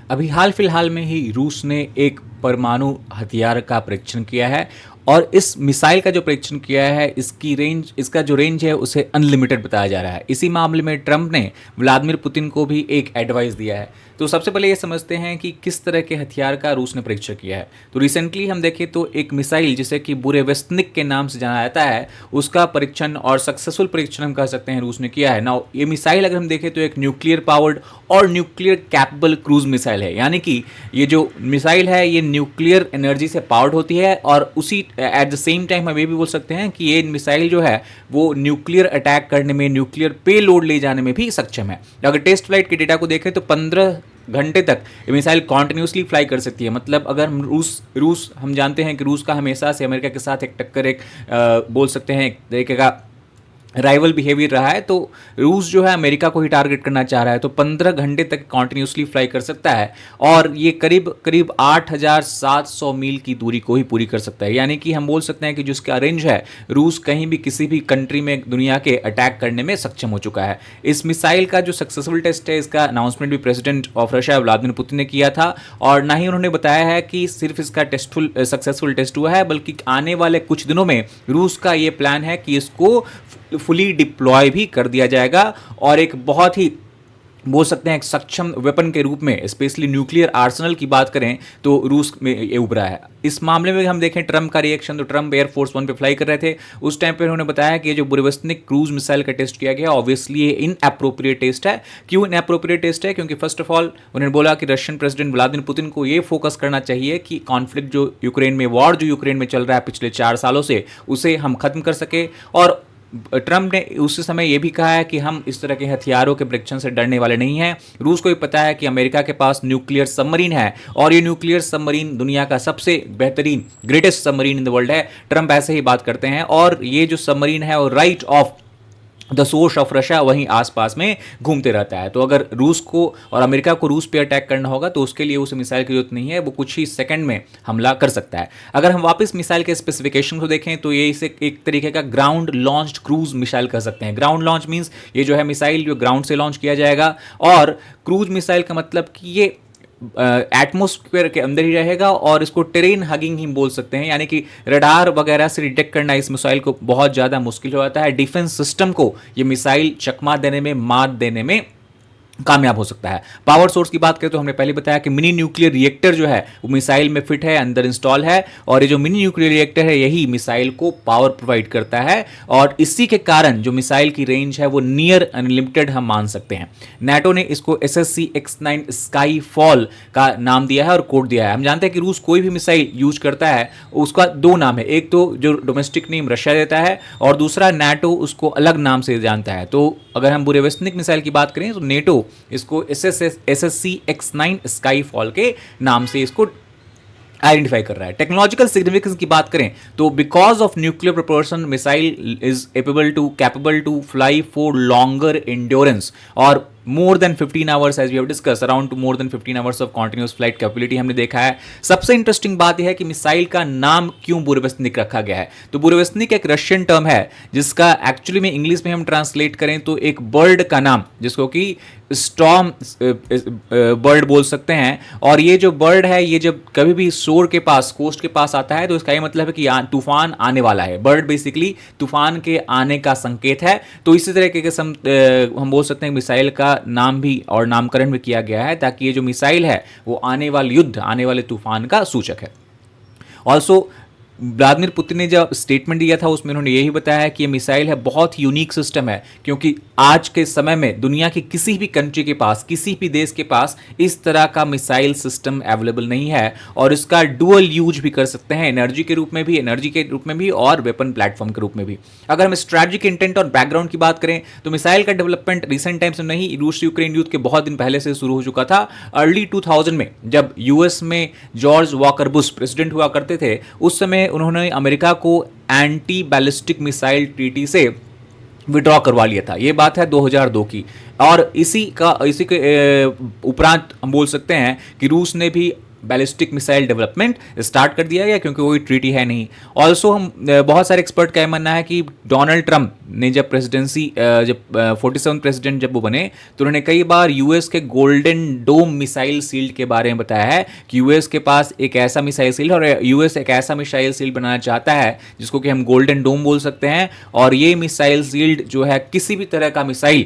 अभी हाल फिलहाल में ही रूस ने एक परमाणु हथियार का परीक्षण किया है और इस मिसाइल का जो परीक्षण किया है इसका जो रेंज है उसे अनलिमिटेड बताया जा रहा है। इसी मामले में ट्रंप ने व्लादिमीर पुतिन को भी एक एडवाइस दिया है। तो सबसे पहले ये समझते हैं कि किस तरह के हथियार का रूस ने परीक्षण किया है। तो रिसेंटली हम देखें तो एक मिसाइल जिसे कि बुरेवेस्निक के नाम से जाना जाता है, उसका परीक्षण और सक्सेसफुल परीक्षण हम कह सकते हैं रूस ने किया है। नाउ ये मिसाइल अगर हम देखें तो एक न्यूक्लियर पावर्ड और न्यूक्लियर कैपेबल क्रूज मिसाइल है, यानी कि ये जो मिसाइल है ये न्यूक्लियर एनर्जी से पावर्ड होती है और उसी एट द सेम टाइम हम ये भी बोल सकते हैं कि ये मिसाइल जो है वो न्यूक्लियर अटैक करने में, न्यूक्लियर पे लोड ले जाने में भी सक्षम है। अगर टेस्ट फ्लाइट के डेटा को देखें तो 15 घंटे तक ये मिसाइल कॉन्टिन्यूसली फ्लाई कर सकती है। मतलब अगर हम रूस हम जानते हैं कि रूस का हमेशा से अमेरिका के साथ एक टक्कर, एक बोल सकते हैं एक तरीके का राइवल बिहेवियर रहा है, तो रूस जो है अमेरिका को ही टारगेट करना चाह रहा है। तो 15 घंटे तक कॉन्टिन्यूसली फ्लाई कर सकता है और ये करीब करीब 8,700 मील की दूरी को ही पूरी कर सकता है। यानी कि हम बोल सकते हैं कि जो इसका रेंज है, रूस कहीं भी किसी भी कंट्री में दुनिया के अटैक करने में सक्षम हो चुका है। इस मिसाइल का जो सक्सेसफुल टेस्ट है, इसका अनाउंसमेंट भी president of Russia Vladimir Putin ने किया था और ना ही उन्होंने बताया है कि सिर्फ इसका सक्सेसफुल टेस्ट हुआ है, बल्कि आने वाले कुछ दिनों में रूस का ये प्लान है कि इसको फुली डिप्लॉय भी कर दिया जाएगा और एक बहुत ही बोल सकते हैं एक सक्षम वेपन के रूप में, स्पेशली न्यूक्लियर आर्सेनल की बात करें तो रूस में ये उभरा है। इस मामले में हम देखें ट्रंप का रिएक्शन, तो ट्रंप एयरफोर्स 1 पे फ्लाई कर रहे थे। उस टाइम पे उन्होंने बताया कि ये जो बुरेवेस्निक क्रूज मिसाइल का टेस्ट किया गया, ऑब्वियसली ये इनएप्रोप्रिएट टेस्ट है। क्यों इनएप्रोप्रिएट टेस्ट है? क्योंकि फर्स्ट ऑफ ऑल उन्होंने बोला कि रशियन प्रेसिडेंट व्लादिमीर पुतिन को ये फोकस करना चाहिए कि कॉन्फ्लिक्ट जो यूक्रेन में, वॉर जो यूक्रेन में चल रहा है पिछले 4 सालों से, उसे हम खत्म कर सके। और ट्रंप ने उस समय यह भी कहा है कि हम इस तरह के हथियारों के परीक्षण से डरने वाले नहीं हैं। रूस को भी पता है कि अमेरिका के पास न्यूक्लियर सबमरीन है और ये न्यूक्लियर सबमरीन दुनिया का सबसे बेहतरीन, greatest submarine in the world है। ट्रंप ऐसे ही बात करते हैं और ये जो सबमरीन है वो right of the source of Russia वहीं आसपास में घूमते रहता है। तो अगर रूस को और अमेरिका को रूस पे अटैक करना होगा तो उसके लिए उस मिसाइल की जरूरत नहीं है, वो कुछ ही सेकंड में हमला कर सकता है। अगर हम वापस मिसाइल के स्पेसिफिकेशन को देखें तो ये इसे एक तरीके का ग्राउंड लॉन्च्ड क्रूज मिसाइल कह सकते हैं। ग्राउंड लॉन्च मींस ये जो है मिसाइल जो ग्राउंड से लॉन्च किया जाएगा, और क्रूज मिसाइल का मतलब कि ये एटमोस्फेयर के अंदर ही रहेगा और इसको टेरेन हगिंग ही बोल सकते हैं, यानी कि रडार वगैरह से डिटेक्ट करना इस मिसाइल को बहुत ज़्यादा मुश्किल हो जाता है। डिफेंस सिस्टम को ये मिसाइल चकमा देने में, मात देने में कामयाब हो सकता है। पावर सोर्स की बात करें तो हमने पहले बताया कि मिनी न्यूक्लियर रिएक्टर जो है वो मिसाइल में फिट है, अंदर इंस्टॉल है, और ये जो मिनी न्यूक्लियर रिएक्टर है यही मिसाइल को पावर प्रोवाइड करता है और इसी के कारण जो मिसाइल की रेंज है वो नियर अनलिमिटेड हम मान सकते हैं। नाटो ने इसको SSC-X9 स्काई फॉल का नाम दिया है और कोड दिया है। हम जानते हैं कि रूस कोई भी मिसाइल यूज करता है उसका 2 नाम है, एक तो जो डोमेस्टिक नेम रशिया देता है और दूसरा नाटो उसको अलग नाम से जानता है। तो अगर हम बुरेवेस्निक मिसाइल की बात करें तो नेटो इसको SSC-X9 स्काई फॉल के नाम से इसको आइडेंटिफाई कर रहा है। टेक्नोलॉजिकल सिग्निफिकेंस की बात करें तो because of nuclear propulsion missile is capable to fly for longer endurance और more than 15 hours as we have discussed, around more than 15 hours of continuous flight capability हमने देखा है। सबसे इंटरेस्टिंग बात यह है कि मिसाइल का नाम क्यों बुरेवेस्निक रखा गया है। तो बुरेवेस्निक एक रशियन टर्म है जिसका एक्चुअली में इंग्लिश में हम ट्रांसलेट करें तो एक बर्ड का नाम, जिसको कि स्टॉर्म बर्ड बोल सकते हैं। और ये जो बर्ड है ये जब कभी भी शोर के पास, कोस्ट के पास आता है तो इसका ये मतलब है कि तूफान आने वाला है। बर्ड बेसिकली तूफान के आने का संकेत है। तो इसी तरह के हम बोल सकते हैं मिसाइल का नाम भी और नामकरण भी किया गया है ताकि ये जो मिसाइल है वो आने वाले युद्ध, आने वाले तूफान का सूचक है। ऑल्सो व्लादिमीर पुतिन ने जब स्टेटमेंट दिया था उसमें उन्होंने यही बताया है कि ये मिसाइल है बहुत यूनिक सिस्टम है, क्योंकि आज के समय में दुनिया की किसी भी कंट्री के पास, किसी भी देश के पास इस तरह का मिसाइल सिस्टम अवेलेबल नहीं है और इसका डुअल यूज भी कर सकते हैं, एनर्जी के रूप में भी और वेपन प्लेटफॉर्म के रूप में भी। अगर हम स्ट्रेटेजिक इंटेंट और बैकग्राउंड की बात करें तो मिसाइल का डेवलपमेंट रिसेंट टाइम्स में नहीं, रूस यूक्रेन युद्ध के बहुत दिन पहले से शुरू हो चुका था। अर्ली 2000 में जब यूएस में जॉर्ज वॉकर बुश प्रेसिडेंट हुआ करते थे, उस समय उन्होंने अमेरिका को एंटी बैलिस्टिक मिसाइल ट्रीटी से विड्रॉ करवा लिया था। यह बात है 2002 की। और इसी के उपरांत हम बोल सकते हैं कि रूस ने भी बैलिस्टिक मिसाइल डेवलपमेंट स्टार्ट कर दिया गया, क्योंकि कोई ट्रीटी है नहीं। ऑल्सो हम बहुत सारे एक्सपर्ट का मानना है कि डोनाल्ड ट्रंप ने जब प्रेसिडेंसी जब 47 प्रेसिडेंट जब वो बने, तो उन्होंने कई बार यूएस के गोल्डन डोम मिसाइल शील्ड के बारे में बताया है कि यूएस के पास एक ऐसा मिसाइल शील्ड, और यूएस एक ऐसा मिसाइल शील्ड बनाना चाहता है जिसको कि हम गोल्डन डोम बोल सकते हैं, और ये मिसाइल शील्ड जो है किसी भी तरह का मिसाइल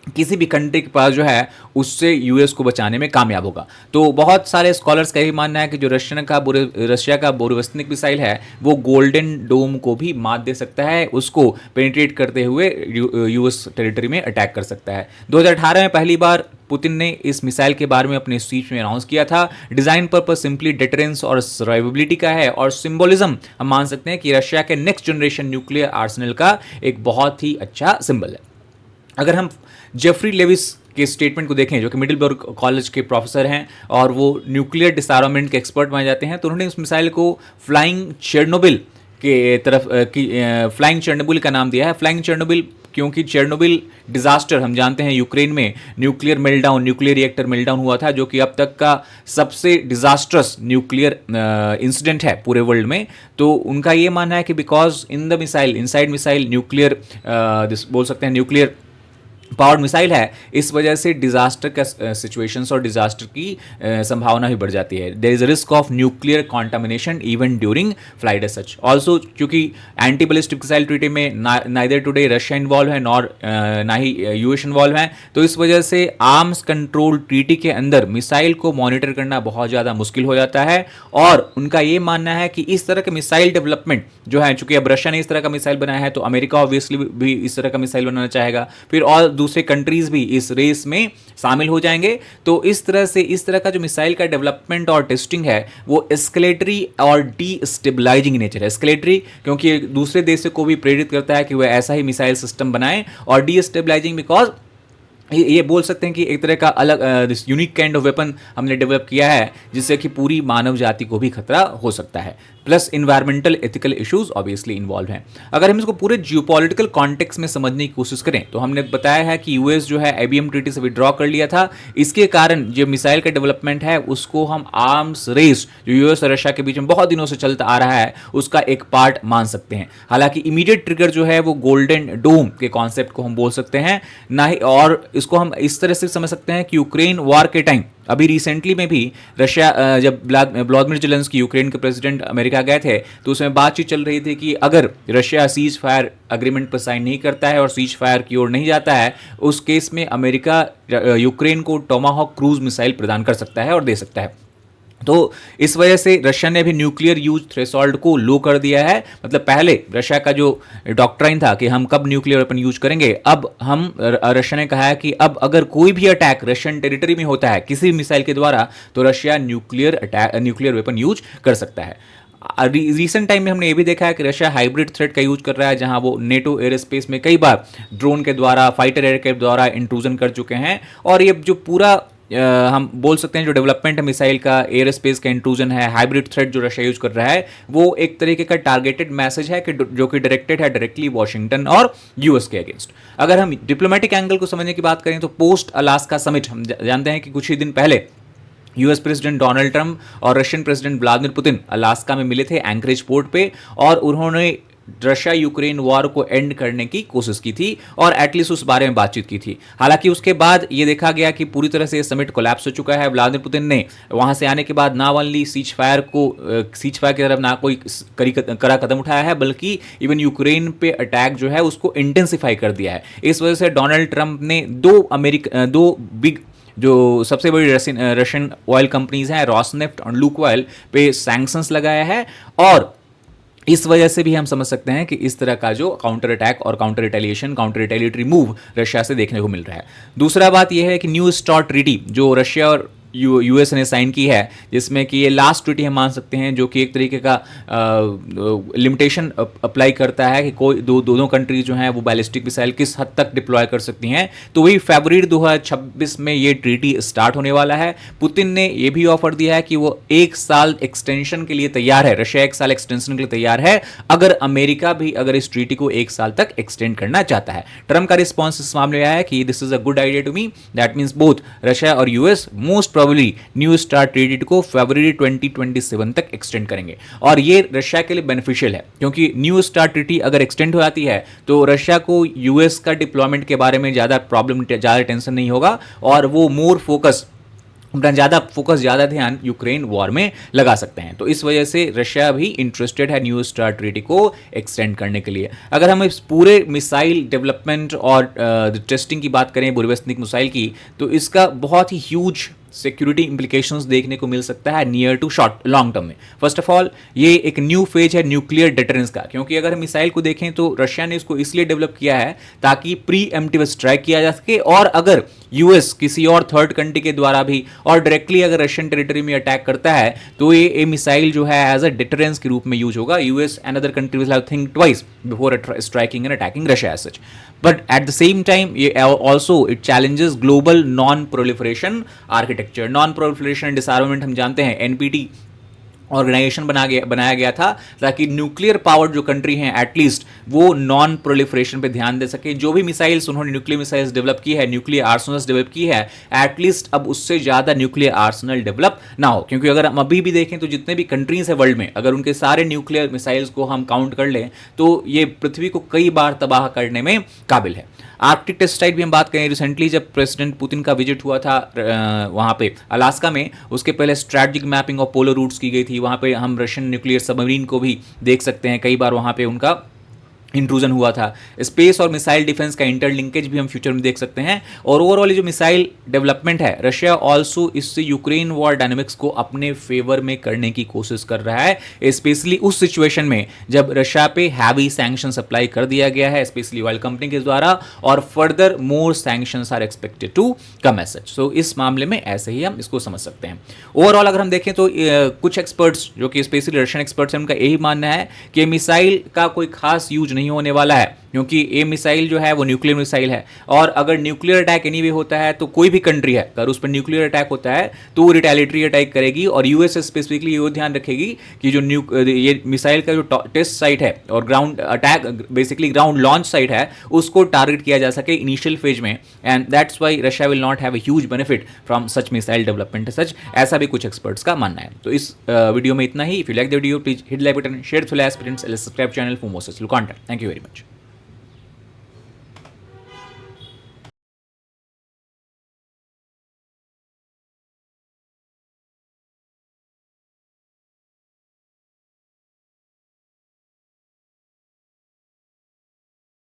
किसी भी कंट्री के पास जो है उससे यूएस को बचाने में कामयाब होगा। तो बहुत सारे स्कॉलर्स का यही मानना है कि जो रशिया का बोरिवस्निक मिसाइल है वो गोल्डन डोम को भी मात दे सकता है, उसको पेनिट्रेट करते हुए यूएस टेरिटरी में अटैक कर सकता है। 2018 में पहली बार पुतिन ने इस मिसाइल के बारे में अपने स्पीच में अनाउंस किया था। डिजाइन पर्पस सिंपली डिटरेंस और सर्वाइवेबिलिटी का है, और सिंबोलिज्म हम मान सकते हैं कि रशिया के नेक्स्ट जनरेशन न्यूक्लियर आर्सेनल का एक बहुत ही अच्छा सिंबल है। अगर हम जेफरी लेविस के स्टेटमेंट को देखें, जो कि मिडिलबर्ग कॉलेज के प्रोफेसर हैं और वो न्यूक्लियर डिसआर्मामेंट के एक्सपर्ट माने जाते हैं, तो उन्होंने इस मिसाइल को फ्लाइंग चेरनोबिल के तरफ फ्लाइंग चेरनोबिल का नाम दिया है। फ्लाइंग चेरनोबिल क्योंकि चेरनोबिल डिजास्टर हम जानते हैं यूक्रेन में nuclear meltdown, nuclear reactor meltdown हुआ था, जो कि अब तक का सबसे डिजास्ट्रस न्यूक्लियर इंसिडेंट है पूरे वर्ल्ड में। तो उनका ये मानना है कि because in the missile, inside missile nuclear बोल सकते हैं न्यूक्लियर पावर्ड मिसाइल है, इस वजह से डिजास्टर का सिचुएशंस और डिजास्टर की संभावना भी बढ़ जाती है। There is a risk of nuclear contamination even during flight as such. Also क्योंकि एंटी बैलिस्टिक मिसाइल ट्रीटी में नाइदर टुडे रशिया इन्वॉल्व है नॉर ना ही यूएस इन्वॉल्व है, तो इस वजह से आर्म्स कंट्रोल ट्रीटी के अंदर मिसाइल को मॉनिटर करना बहुत ज़्यादा मुश्किल हो जाता है। और उनका ये मानना है कि इस तरह के मिसाइल डेवलपमेंट जो है, चूंकि अब रशिया ने इस तरह का मिसाइल बनाया है, तो अमेरिका ऑब्वियसली भी इस तरह का मिसाइल बनाना चाहेगा, फिर और दूसरे कंट्रीज भी इस रेस में शामिल हो जाएंगे। तो इस तरह का जो मिसाइल का डेवलपमेंट और टेस्टिंग है वो एस्केलेटरी और डीस्टेबलाइजिंग नेचर है। एस्केलेटरी क्योंकि दूसरे देश को भी प्रेरित करता है कि वह ऐसा ही मिसाइल सिस्टम बनाए, और डीस्टेबलाइजिंग बिकॉज ये बोल सकते हैं कि एक तरह का अलग यूनिक काइंड ऑफ वेपन हमने डेवलप किया है जिससे कि पूरी मानव जाति को भी खतरा हो सकता है। Plus environmental ethical issues obviously involve हैं। अगर हम इसको पूरे जियोपॉलिटिकल कॉन्टेक्स्ट में समझने की कोशिश करें, तो हमने बताया है कि यूएस जो है एबीएम ट्रीटी से विड्रॉ कर लिया था। इसके कारण जो मिसाइल का डेवलपमेंट है उसको हम आर्म्स रेस जो यूएस और रशिया के बीच में बहुत दिनों से चलता आ रहा है उसका एक पार्ट मान सकते हैं। हालांकि इमीडिएट ट्रिगर जो है वो गोल्डन डोम के कॉन्सेप्ट को हम बोल सकते हैं ना ही, और इसको हम इस तरह से समझ सकते हैं कि यूक्रेन वॉर के टाइम अभी रिसेंटली में भी रशिया जब व्लादिमीर ज़ेलेंस्की यूक्रेन के प्रेसिडेंट अमेरिका गए थे, तो उसमें बातचीत चल रही थी कि अगर रशिया सीज फायर अग्रीमेंट पर साइन नहीं करता है और सीज फायर की ओर नहीं जाता है, उस केस में अमेरिका यूक्रेन को टोमाहॉक क्रूज मिसाइल प्रदान कर सकता है और दे सकता है। तो इस वजह से रशिया ने भी न्यूक्लियर यूज थ्रेशोल्ड को लो कर दिया है। मतलब पहले रशिया का जो डॉक्ट्राइन था कि हम कब न्यूक्लियर वेपन यूज करेंगे, अब हम रशिया ने कहा है कि अब अगर कोई भी अटैक रशियन टेरिटरी में होता है किसी भी मिसाइल के द्वारा, तो रशिया न्यूक्लियर वेपन यूज कर सकता है। रिसेंट टाइम में हमने ये भी देखा है कि रशिया हाइब्रिड थ्रेट का यूज कर रहा है, जहां वो नेटो एयर स्पेस में कई बार ड्रोन के द्वारा, फाइटर एयरक्राफ्ट द्वारा इंट्रूजन कर चुके हैं। और ये जो पूरा हम बोल सकते हैं जो डेवलपमेंट है मिसाइल का, एयर स्पेस का इंट्रूजन है, हाइब्रिड थ्रेट जो रशिया यूज कर रहा है, वो एक तरीके का टारगेटेड मैसेज है कि जो कि डायरेक्टेड है डायरेक्टली वॉशिंगटन और यूएस के अगेंस्ट। अगर हम डिप्लोमेटिक एंगल को समझने की बात करें, तो पोस्ट अलास्का समिट हम जानते हैं कि कुछ ही दिन पहले यूएस प्रेसिडेंट डोनाल्ड ट्रंप और Russian president Vladimir Putin Alaska में मिले थे एंकरेज पोर्ट पे, और उन्होंने रशिया यूक्रेन वॉर को एंड करने की कोशिश की थी और एटलीस्ट उस बारे में बातचीत की थी। हालांकि उसके बाद ये देखा गया कि पूरी तरह से समिट कोलैप्स हो चुका है। व्लादिमीर पुतिन ने वहां से आने के बाद ना ओनली सीज फायर की तरफ ना कोई कड़ा कदम उठाया है, बल्कि इवन यूक्रेन पे अटैक जो है उसको इंटेंसिफाई कर दिया है। इस वजह से डोनाल्ड ट्रंप ने दो बिग जो सबसे बड़ी रशियन ऑयल कंपनीज हैं, रॉसनेफ्ट और लुकऑयल पे सैंक्शंस लगाया है, और इस वजह से भी हम समझ सकते हैं कि इस तरह का जो काउंटर अटैक और काउंटर रिटेलिएटरी मूव रशिया से देखने को मिल रहा है। दूसरा बात यह है कि न्यू स्टार्ट ट्रीटी जो रशिया और यूएस ने साइन की है, जिसमें कि ये लास्ट ट्रीटी हम मान सकते हैं, जो कि एक तरीके का लिमिटेशन अप्लाई करता है कि कोई दोनों कंट्रीज जो हैं वो बैलिस्टिक मिसाइल किस हद तक डिप्लॉय कर सकती हैं। तो वही फरवरी 2026 में ये ट्रीटी स्टार्ट होने वाला है। पुतिन ने ये भी ऑफर दिया है कि वो 1 साल एक्सटेंशन के लिए तैयार है, रशिया 1 साल एक्सटेंशन के लिए तैयार है अगर अमेरिका भी अगर इस ट्रीटी को 1 साल तक एक्सटेंड करना चाहता है। ट्रंप का रिस्पॉन्स इस मामले में आया है कि this is a good idea to me, that means both Russia और US most probably new start treaty को फरवरी 2027 तक एक्सटेंड करेंगे। और ये रशिया के लिए बेनिफिशियल है, क्योंकि न्यू स्टार्ट ट्रीटी अगर एक्सटेंड हो जाती है तो रशिया को यूएस का डिप्लॉयमेंट के बारे में ज़्यादा प्रॉब्लम, ज़्यादा टेंशन नहीं होगा, और वो मोर फोकस, अपना ज़्यादा ध्यान यूक्रेन वॉर में लगा सकते हैं। तो इस वजह से रशिया भी इंटरेस्टेड है न्यू स्टार्ट ट्रीटी को एक्सटेंड करने के लिए। अगर हम इस पूरे मिसाइल डेवलपमेंट और टेस्टिंग की बात करें भूरिवस्निक मिसाइल की, तो इसका बहुत ही ह्यूज सिक्योरिटी इंप्लीकेशंस देखने को मिल सकता है near to short long term में। फर्स्ट ऑफ ऑल, ये एक न्यू फेज है न्यूक्लियर डिटरेंस का, क्योंकि अगर हम मिसाइल को देखें तो रशिया ने इसको इसलिए डेवलप किया है ताकि प्री एम्प्टिव स्ट्राइक किया जा सके, और अगर यूएस किसी और थर्ड कंट्री के द्वारा भी और डायरेक्टली अगर रशियन टेरिटरी में अटैक करता है तो ये मिसाइल जो है एज अ डिटरेंस के रूप में यूज होगा। US and other countries will have think twice before striking and attacking Russia as such. But at the same time, it challenges global non-proliferation architecture. Non-proliferation and disarmament हम जानते हैं NPT organisation बनाया गया था ताकि nuclear powered जो country हैं at least वो नॉन प्रोलिफरेशन पे ध्यान दे सके। जो भी मिसाइल्स उन्होंने न्यूक्लियर मिसाइल्स डेवलप की है, न्यूक्लियर आर्सनल्स डेवलप की है, एटलीस्ट अब उससे ज़्यादा न्यूक्लियर आर्सनल डेवलप ना हो। क्योंकि अगर हम अभी भी देखें तो जितने भी कंट्रीज हैं वर्ल्ड में, अगर उनके सारे न्यूक्लियर मिसाइल्स को हम काउंट कर लें तो ये पृथ्वी को कई बार तबाह करने में काबिल है। आर्कटिक टेस्ट साइट भी हम बात करें, रिसेंटली जब प्रेसिडेंट पुतिन का विजिट हुआ था वहाँ पे अलास्का में, उसके पहले strategic mapping of polar routes की गई थी। वहाँ पे हम रशियन न्यूक्लियर सबमरीन को भी देख सकते हैं, कई बार वहाँ पे उनका इंट्रूजन हुआ था। स्पेस और मिसाइल डिफेंस का इंटरलिंकेज भी हम फ्यूचर में देख सकते हैं। और ओवरऑल जो मिसाइल डेवलपमेंट है, रशिया ऑल्सो इससे यूक्रेन वॉर डायनेमिक्स को अपने फेवर में करने की कोशिश कर रहा है, स्पेशली उस सिचुएशन में जब रशिया पे हैवी सैंक्शन अप्लाई कर दिया गया है, स्पेशली ऑयल कंपनी के द्वारा, और further more sanctions are expected to come as such. So इस मामले में ऐसे ही हम इसको समझ सकते हैं। ओवरऑल अगर हम देखें तो कुछ एक्सपर्ट्स जो कि स्पेशली रशियन एक्सपर्ट्स हैं, उनका यही मानना है कि मिसाइल का कोई खास यूज नहीं होने वाला है, क्योंकि ये मिसाइल जो है वो न्यूक्लियर मिसाइल है, और अगर न्यूक्लियर अटैक एनीवे होता है तो कोई भी कंट्री है अगर उस पर न्यूक्लियर अटैक होता है तो वो रिटेलिटरी अटैक करेगी। और यूएस स्पेसिफिकली ये ध्यान रखेगी कि जो ये मिसाइल का जो टेस्ट साइट है और ground attack basically ground launch site है उसको टारगेट किया जा सके इनिशियल फेज में, and that's why Russia will not have a huge benefit from such missile development such, ऐसा भी कुछ एक्सपर्ट्स का मानना है। तो इस वीडियो में इतना ही। If you like the video please hit like button, share with aspirants, subscribe channel for more such content. Thank you very much.